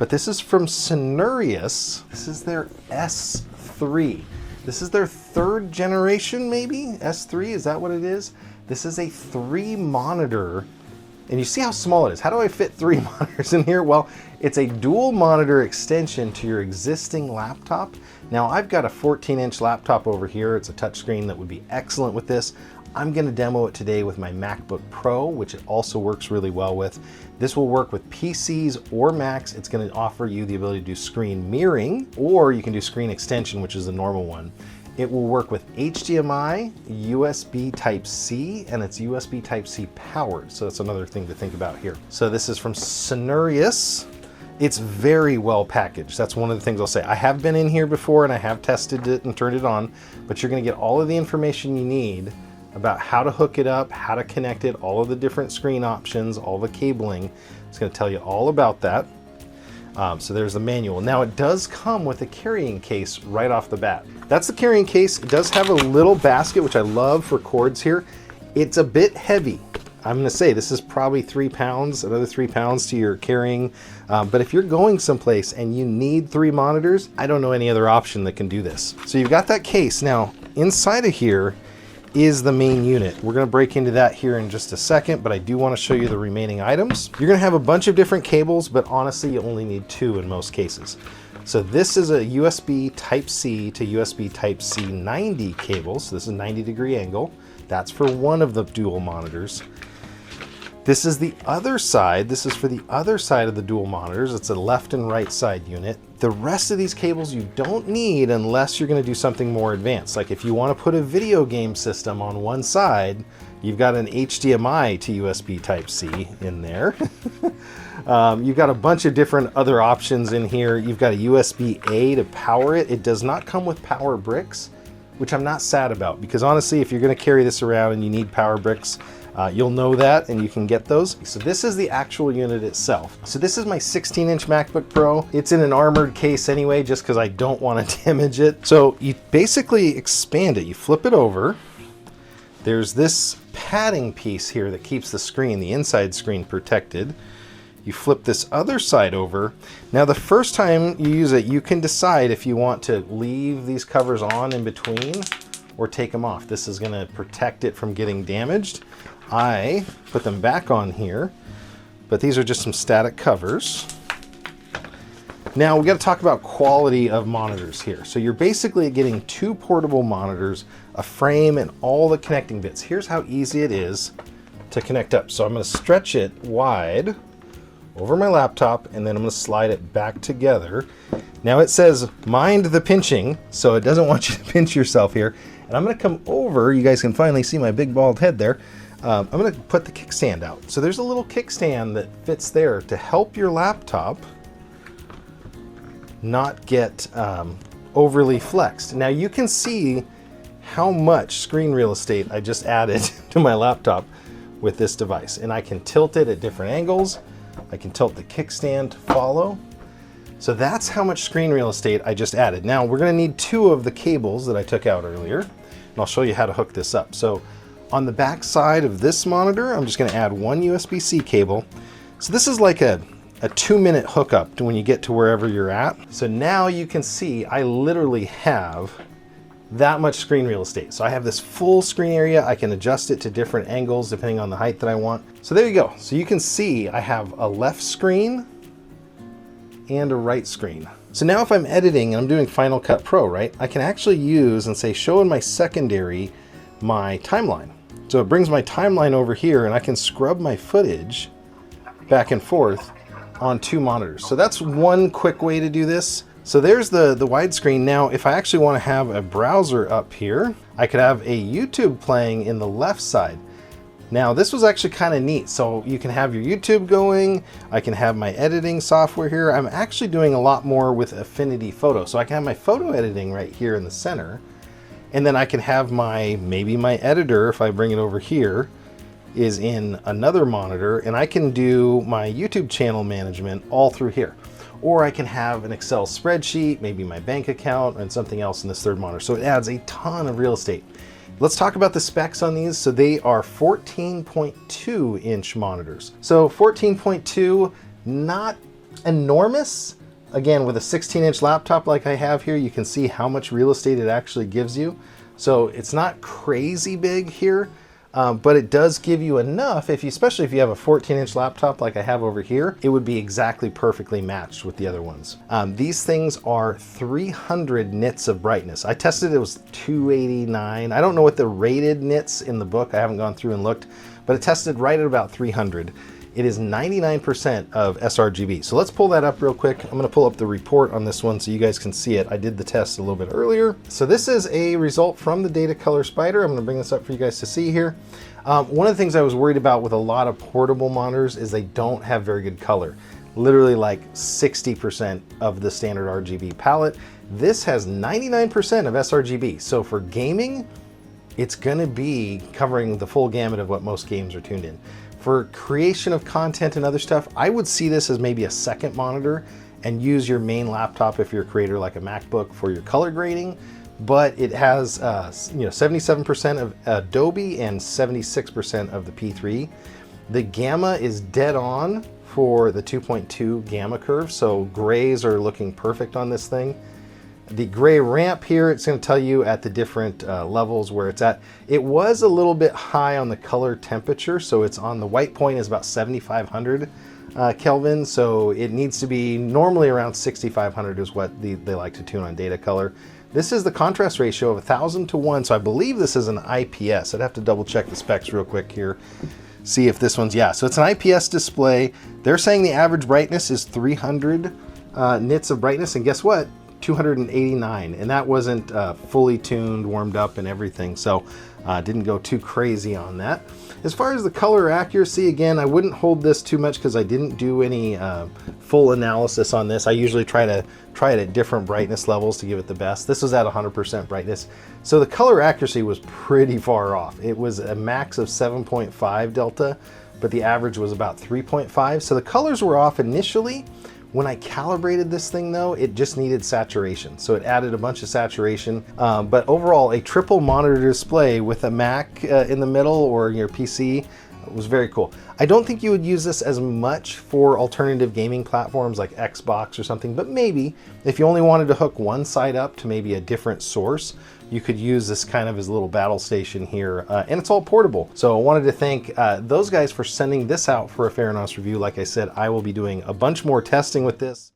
but this is from Cenerius. This is their S3. This is their third generation, maybe? S3, is that what it is? This is a 3 monitor, and you see how small it is. How do I fit 3 monitors in here? Well, it's a dual monitor extension to your existing laptop. Now, I've got a 14-inch laptop over here. It's a touchscreen that would be excellent with this. I'm gonna demo it today with my MacBook Pro, which it also works really well with. This will work with PCs or Macs. It's gonna offer you the ability to do screen mirroring, or you can do screen extension, which is the normal one. It will work with HDMI, USB Type-C, and it's USB Type-C powered. So that's another thing to think about here. So this is from Cenerius. It's very well packaged. That's one of the things I'll say. I have been in here before and I have tested it and turned it on, but you're gonna get all of the information you need about how to hook it up, how to connect it, all of the different screen options, all the cabling. It's gonna tell you all about that. So there's the manual. Now it does come with a carrying case right off the bat. That's the carrying case. It does have a little basket, which I love for cords here. It's a bit heavy. I'm gonna say this is probably 3 pounds, another 3 pounds to your carrying. But if you're going someplace and you need 3 monitors, I don't know any other option that can do this. So you've got that case. Now, inside of here is the main unit. We're gonna break into that here in just a second, but I do wanna show you the remaining items. You're gonna have a bunch of different cables, but honestly, you only need 2 in most cases. So this is a USB Type-C to USB Type-C 90 cable. So this is a 90-degree angle. That's for one of the dual monitors. This is the other side. This is for the other side of the dual monitors. It's a left and right side unit. The rest of these cables you don't need unless you're gonna do something more advanced. Like if you wanna put a video game system on one side, you've got an HDMI to USB Type-C in there. You've got a bunch of different other options in here. You've got a USB-A to power it. It does not come with power bricks, which I'm not sad about, because honestly, if you're gonna carry this around and you need power bricks, you'll know that and you can get those. So this is the actual unit itself. So this is my 16-inch MacBook Pro. It's in an armored case anyway, just because I don't want to damage it. So you basically expand it. You flip it over. There's this padding piece here that keeps the screen, the inside screen, protected. You flip this other side over. Now the first time you use it, you can decide if you want to leave these covers on in between or take them off. This is gonna protect it from getting damaged. I put them back on here, but these are just some static covers. Now we got to talk about quality of monitors here. So you're basically getting 2 portable monitors, a frame, and all the connecting bits. Here's how easy it is to connect up. So I'm going to stretch it wide over my laptop, and then I'm going to slide it back together. Now it says mind the pinching, so it doesn't want you to pinch yourself here. And I'm going to come over. You guys can finally see my big bald head there. I'm going to put the kickstand out. So there's a little kickstand that fits there to help your laptop not get overly flexed. Now you can see how much screen real estate I just added to my laptop with this device. And I can tilt it at different angles. I can tilt the kickstand to follow. So that's how much screen real estate I just added. Now we're going to need 2 of the cables that I took out earlier, and I'll show you how to hook this up. So on the back side of this monitor, I'm just going to add 1 USB-C cable. So this is like a 2-minute hookup to when you get to wherever you're at. So now you can see I literally have that much screen real estate. So I have this full screen area. I can adjust it to different angles depending on the height that I want. So there you go. So you can see I have a left screen and a right screen. So now if I'm editing and I'm doing Final Cut Pro, right, I can actually use and say show in my secondary my timeline. So it brings my timeline over here and I can scrub my footage back and forth on 2 monitors. So that's one quick way to do this. So there's the widescreen. Now, if I actually want to have a browser up here, I could have a YouTube playing in the left side. Now, this was actually kind of neat. So you can have your YouTube going. I can have my editing software here. I'm actually doing a lot more with Affinity Photo. So I can have my photo editing right here in the center. And then I can have maybe my editor, if I bring it over here, is in another monitor, and I can do my YouTube channel management all through here. Or I can have an Excel spreadsheet, maybe my bank account, and something else in this third monitor. So it adds a ton of real estate. Let's talk about the specs on these. So they are 14.2 inch monitors. So 14.2, not enormous. Again, with a 16-inch laptop like I have here, you can see how much real estate it actually gives you. So it's not crazy big here, but it does give you enough, especially if you have a 14-inch laptop like I have over here, it would be exactly perfectly matched with the other ones. These things are 300 nits of brightness. I tested it was 289. I don't know what the rated nits in the book, I haven't gone through and looked, but it tested right at about 300. It is 99% of sRGB. So let's pull that up real quick. I'm gonna pull up the report on this one so you guys can see it. I did the test a little bit earlier. So this is a result from the Data Color Spider. I'm gonna bring this up for you guys to see here. One of the things I was worried about with a lot of portable monitors is they don't have very good color. Literally like 60% of the standard RGB palette. This has 99% of sRGB. So for gaming, it's gonna be covering the full gamut of what most games are tuned in. For creation of content and other stuff, I would see this as maybe a second monitor and use your main laptop if you're a creator like a MacBook for your color grading. But it has 77% of Adobe and 76% of the P3. The gamma is dead on for the 2.2 gamma curve, so grays are looking perfect on this thing. The gray ramp here, it's going to tell you at the different levels where it's at. It was a little bit high on the color temperature, so it's on the white point is about 7,500 Kelvin, so it needs to be normally around 6,500 is what they like to tune on Data Color. This is the contrast ratio of 1,000 to 1, so I believe this is an IPS. I'd have to double check the specs real quick here, see if this one's, yeah, so it's an IPS display. They're saying the average brightness is 300 nits of brightness, and guess what? 289, and that wasn't fully tuned, warmed up and everything, so didn't go too crazy on that. As far as the color accuracy, again, I wouldn't hold this too much because I didn't do any full analysis on this. I usually try it at different brightness levels to give it the best. This was at 100% brightness, so the color accuracy was pretty far off. It was a max of 7.5 delta, but the average was about 3.5, so the colors were off initially. When I calibrated this thing though, it just needed saturation. So it added a bunch of saturation, but overall a triple monitor display with a Mac in the middle or your PC was very cool. I don't think you would use this as much for alternative gaming platforms like Xbox or something, but maybe if you only wanted to hook one side up to maybe a different source, you could use this kind of as a little battle station here, and it's all portable. So I wanted to thank those guys for sending this out for a fair and honest review. Like I said, I will be doing a bunch more testing with this.